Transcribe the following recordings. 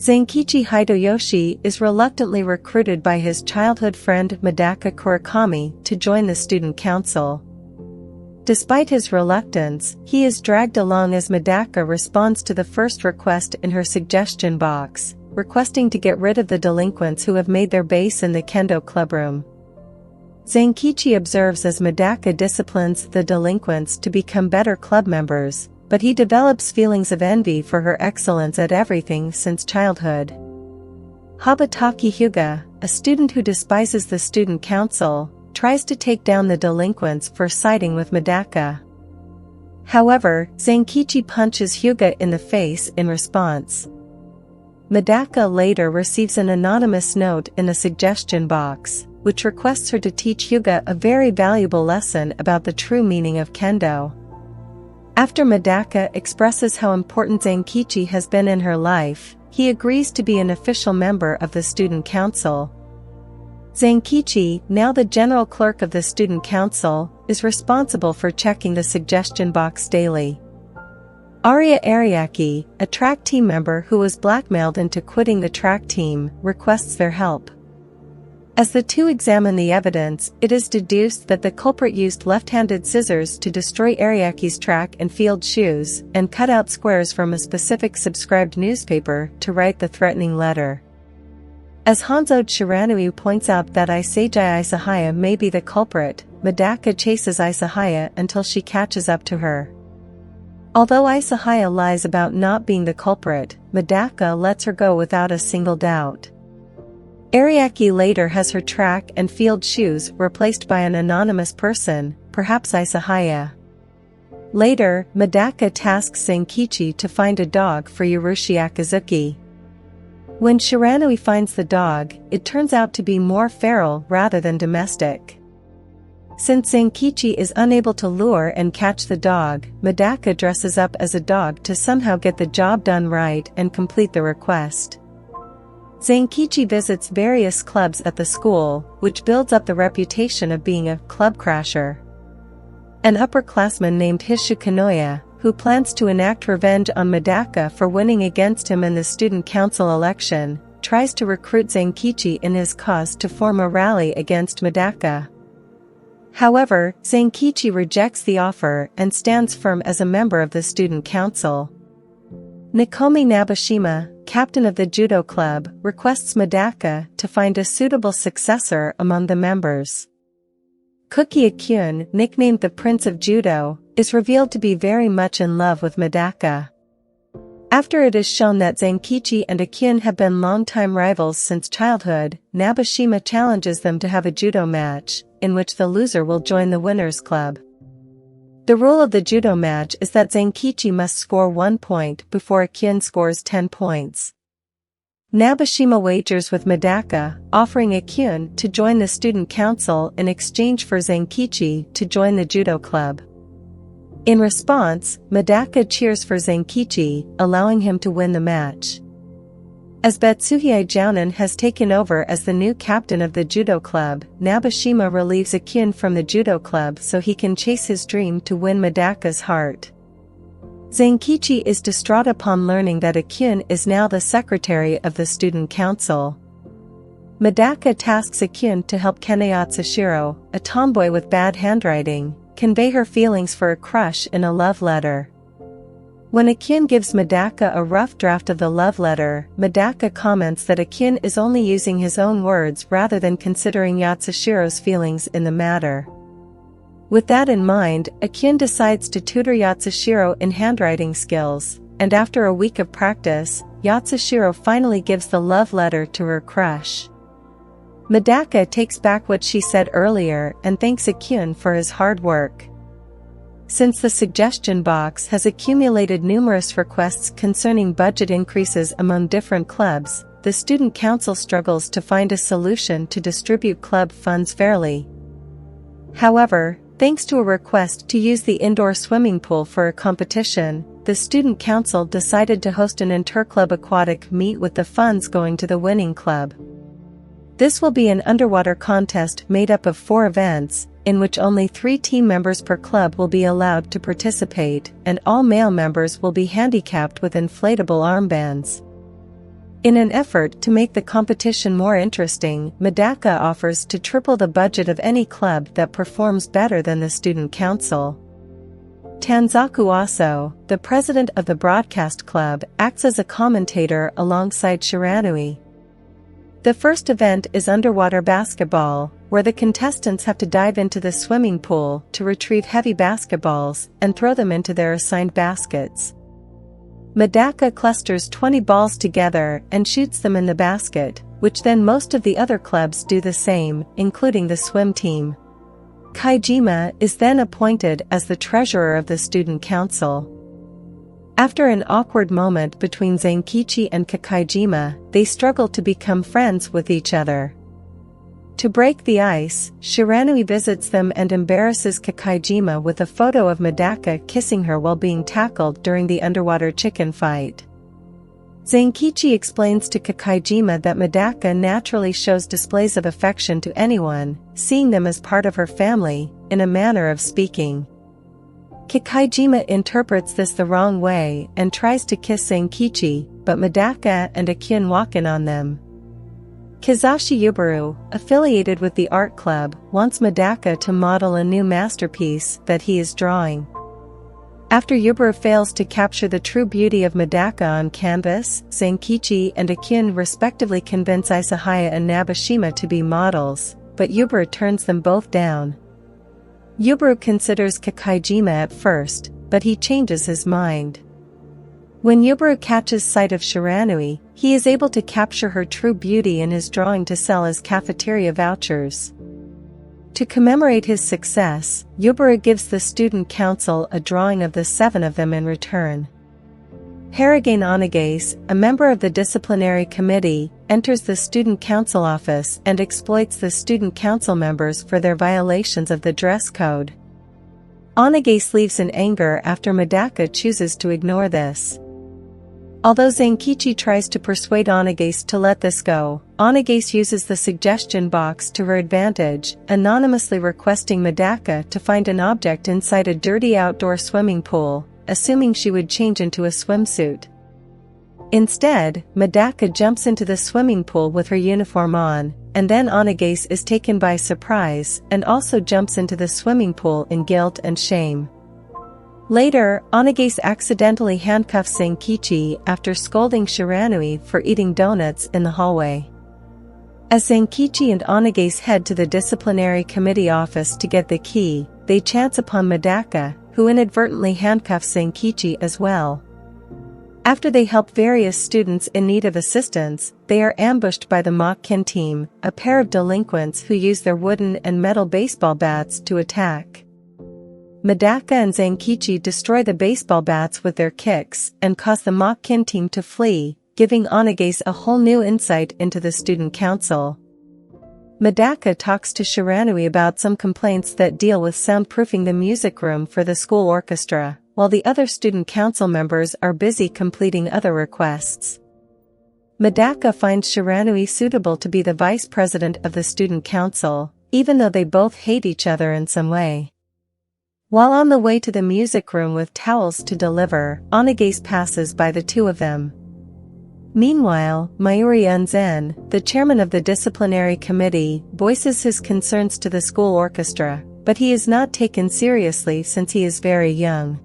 Zenkichi Hideyoshi is reluctantly recruited by his childhood friend Medaka Kurakami to join the student council. Despite his reluctance, he is dragged along as Medaka responds to the first request in her suggestion box, requesting to get rid of the delinquents who have made their base in the kendo clubroom. Zenkichi observes as Medaka disciplines the delinquents to become better club members, but he develops feelings of envy for her excellence at everything since childhood. Habataki Hyuga, a student who despises the student council, tries to take down the delinquents for siding with Medaka. However, Zenkichi punches Hyuga in the face in response. Medaka later receives an anonymous note in the suggestion box, which requests her to teach Hyuga a very valuable lesson about the true meaning of kendo. After Medaka expresses how important Zenkichi has been in her life, he agrees to be an official member of the student council. Zenkichi, now the general clerk of the student council, is responsible for checking the suggestion box daily. Aria Ariaki, a track team member who was blackmailed into quitting the track team, requests their help. As the two examine the evidence, it is deduced that the culprit used left-handed scissors to destroy Ariaki's track and field shoes, and cut out squares from a specific subscribed newspaper to write the threatening letter. As Hanzo Shiranui points out that Isagi Isahaya may be the culprit, Medaka chases Isahaya until she catches up to her. Although Isahaya lies about not being the culprit, Medaka lets her go without a single doubt. Ariaki later has her track and field shoes replaced by an anonymous person, perhaps Isahaya. Later, Medaka tasks Zenkichi to find a dog for Yurushi Akazuki. When Shiranui finds the dog, it turns out to be more feral rather than domestic. Since Zenkichi is unable to lure and catch the dog, Medaka dresses up as a dog to somehow get the job done right and complete the request. Zenkichi visits various clubs at the school, which builds up the reputation of being a club crasher. An upperclassman named Hishu Kanoya, who plans to enact revenge on Medaka for winning against him in the student council election, tries to recruit Zenkichi in his cause to form a rally against Medaka. However, Zenkichi rejects the offer and stands firm as a member of the student council. Nakomi Nabashima, captain of the judo club, requests Medaka to find a suitable successor among the members. Kuki Akyun, nicknamed the Prince of Judo, is revealed to be very much in love with Medaka. After it is shown that Zenkichi and Akyun have been longtime rivals since childhood, Nabashima challenges them to have a judo match, in which the loser will join the winners' club. The rule of the judo match is that Zenkichi must score 1 point before Akyun scores 10 points. Nabashima wagers with Medaka, offering Akyun to join the student council in exchange for Zenkichi to join the judo club. In response, Medaka cheers for Zenkichi, allowing him to win the match. As Betsuhei Jounin has taken over as the new captain of the judo club, Nabashima relieves Akyun from the judo club so he can chase his dream to win Medaka's heart. Zenkichi is distraught upon learning that Akyun is now the secretary of the student council. Medaka tasks Akyun to help Kene Atsushiro, a tomboy with bad handwriting, convey her feelings for a crush in a love letter. When Akyun gives Medaka a rough draft of the love letter, Medaka comments that Akyun is only using his own words rather than considering Yatsushiro's feelings in the matter. With that in mind, Akyun decides to tutor Yatsushiro in handwriting skills, and after a week of practice, Yatsushiro finally gives the love letter to her crush. Medaka takes back what she said earlier and thanks Akyun for his hard work. Since the suggestion box has accumulated numerous requests concerning budget increases among different clubs, the student council struggles to find a solution to distribute club funds fairly. However, thanks to a request to use the indoor swimming pool for a competition, the student council decided to host an interclub aquatic meet with the funds going to the winning club. This will be an underwater contest made up of 4 events, in which only 3 team members per club will be allowed to participate, and all male members will be handicapped with inflatable armbands. In an effort to make the competition more interesting, Medaka offers to triple the budget of any club that performs better than the student council. Tanzaku Aso, the president of the broadcast club, acts as a commentator alongside Shiranui. The first event is underwater basketball, where the contestants have to dive into the swimming pool to retrieve heavy basketballs and throw them into their assigned baskets. Medaka clusters 20 balls together and shoots them in the basket, which then most of the other clubs do the same, including the swim team. Kaijima is then appointed as the treasurer of the student council. After an awkward moment between Zenkichi and Kakaijima, they struggle to become friends with each other. To break the ice, Shiranui visits them and embarrasses Kakaijima with a photo of Medaka kissing her while being tackled during the underwater chicken fight. Zenkichi explains to Kakaijima that Medaka naturally shows displays of affection to anyone, seeing them as part of her family, in a manner of speaking. Kakaijima interprets this the wrong way and tries to kiss Zenkichi, but Medaka and Akyun walk in on them. Kizashi Yuburu, affiliated with the art club, wants Medaka to model a new masterpiece that he is drawing. After Yuburu fails to capture the true beauty of Medaka on canvas, Zenkichi and Akyun respectively convince Isahaya and Nabeshima to be models, but Yuburu turns them both down. Yuburu considers Kakaijima at first, but he changes his mind. When Yuburu catches sight of Shiranui, he is able to capture her true beauty in his drawing to sell as cafeteria vouchers. To commemorate his success, Yuburu gives the student council a drawing of the 7 of them in return. Harigane Onagase, a member of the disciplinary committee, enters the student council office and exploits the student council members for their violations of the dress code. Onagase leaves in anger after Medaka chooses to ignore this. Although Zenkichi tries to persuade Onagase to let this go, Onagase uses the suggestion box to her advantage, anonymously requesting Medaka to find an object inside a dirty outdoor swimming pool, assuming she would change into a swimsuit. Instead, Medaka jumps into the swimming pool with her uniform on, and then Onagase is taken by surprise and also jumps into the swimming pool in guilt and shame. Later, Onagase accidentally handcuffs Zenkichi after scolding Shiranui for eating donuts in the hallway. As Zenkichi and Onagase head to the disciplinary committee office to get the key, they chance upon Medaka, who inadvertently handcuffs Zenkichi as well. After they help various students in need of assistance, they are ambushed by the Mokkin team, a pair of delinquents who use their wooden and metal baseball bats to attack. Medaka and Zenkichi destroy the baseball bats with their kicks and cause the Mokkin team to flee, giving Onagase a whole new insight into the student council. Medaka talks to Shiranui about some complaints that deal with soundproofing the music room for the school orchestra, while the other student council members are busy completing other requests. Medaka finds Shiranui suitable to be the vice president of the student council, even though they both hate each other in some way. While on the way to the music room with towels to deliver, Onagase passes by the 2 of them. Meanwhile, Mayuri Unzen, the chairman of the disciplinary committee, voices his concerns to the school orchestra, but he is not taken seriously since he is very young.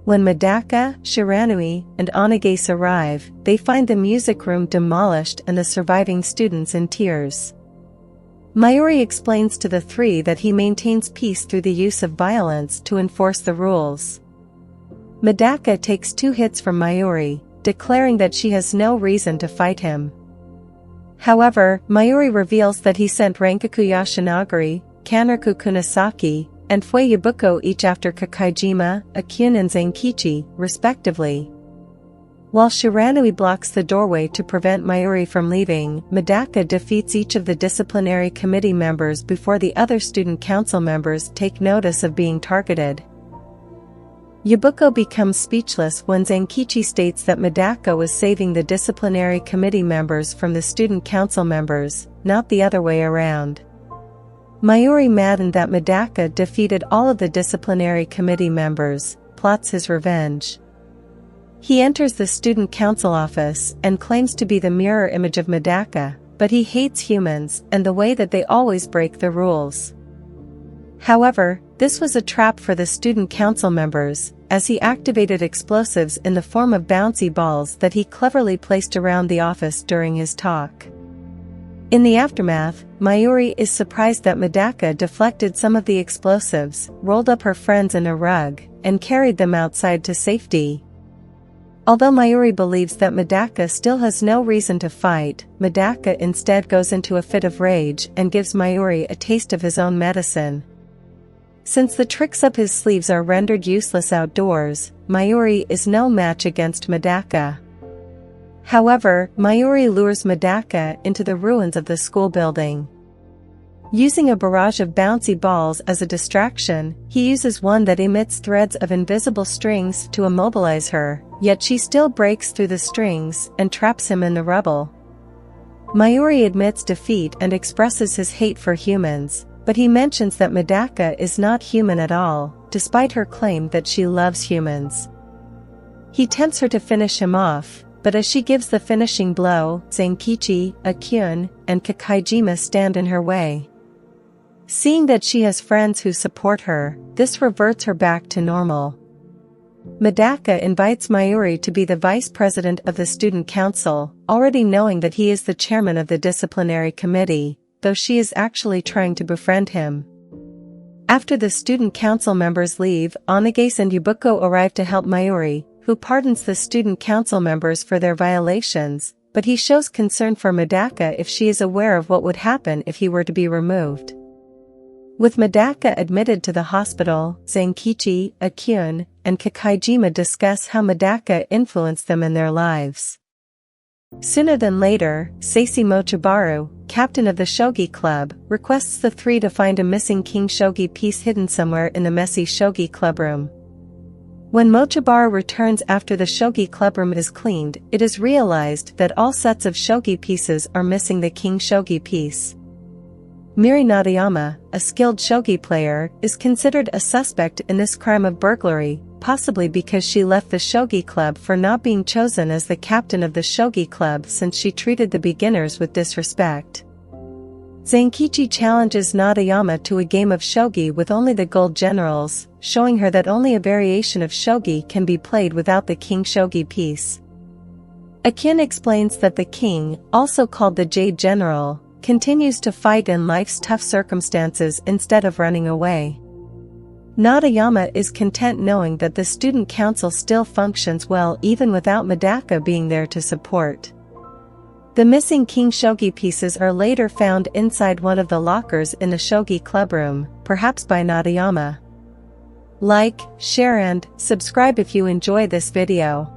When Medaka, Shiranui, and Onagase arrive, they find the music room demolished and the surviving students in tears. Mayuri explains to the 3 that he maintains peace through the use of violence to enforce the rules. Medaka takes 2 hits from Mayuri, declaring that she has no reason to fight him. However, Mayuri reveals that he sent Rankaku Yashinagari, Kanraku Kunisaki, and Fue Yabuko each after Kakaijima, Akyun and Zenkichi, respectively. While Shiranui blocks the doorway to prevent Mayuri from leaving, Medaka defeats each of the disciplinary committee members before the other student council members take notice of being targeted. Yabuko becomes speechless when Zenkichi states that Medaka was saving the disciplinary committee members from the student council members, not the other way around. Mayuri, maddened that Medaka defeated all of the disciplinary committee members, plots his revenge. He enters the student council office and claims to be the mirror image of Medaka, but he hates humans and the way that they always break the rules. However, this was a trap for the student council members, as he activated explosives in the form of bouncy balls that he cleverly placed around the office during his talk. In the aftermath, Mayuri is surprised that Medaka deflected some of the explosives, rolled up her friends in a rug, and carried them outside to safety. Although Mayuri believes that Medaka still has no reason to fight, Medaka instead goes into a fit of rage and gives Mayuri a taste of his own medicine. Since the tricks up his sleeves are rendered useless outdoors, Mayuri is no match against Medaka. However, Mayuri lures Medaka into the ruins of the school building. Using a barrage of bouncy balls as a distraction, he uses one that emits threads of invisible strings to immobilize her, yet she still breaks through the strings and traps him in the rubble. Mayuri admits defeat and expresses his hate for humans, but he mentions that Medaka is not human at all, despite her claim that she loves humans. He tempts her to finish him off, but as she gives the finishing blow, Zenkichi, Akyun, and Kakaijima stand in her way. Seeing that she has friends who support her, this reverts her back to normal. Medaka invites Mayuri to be the vice president of the student council, already knowing that he is the chairman of the disciplinary committee, though she is actually trying to befriend him. After the student council members leave, Onagase and Yubuko arrive to help Mayuri, who pardons the student council members for their violations, but he shows concern for Medaka if she is aware of what would happen if he were to be removed. With Medaka admitted to the hospital, Zenkichi, Akyun, and Kakaijima discuss how Medaka influenced them in their lives. Sooner than later, Seisi Mochibaru, captain of the shogi club, requests the three to find a missing king shogi piece hidden somewhere in the messy shogi clubroom. When Mochibaru returns after the shogi clubroom is cleaned, it is realized that all sets of shogi pieces are missing the king shogi piece. Miri Nadayama, a skilled shogi player, is considered a suspect in this crime of burglary, possibly because she left the shogi club for not being chosen as the captain of the shogi club since she treated the beginners with disrespect. Zenkichi challenges Nadayama to a game of shogi with only the gold generals, showing her that only a variation of shogi can be played without the king shogi piece. Akin explains that the king, also called the Jade General, continues to fight in life's tough circumstances instead of running away. Nadayama is content knowing that the student council still functions well even without Medaka being there to support. The missing king shogi pieces are later found inside one of the lockers in the shogi clubroom, perhaps by Nadayama. Like, share and subscribe if you enjoy this video.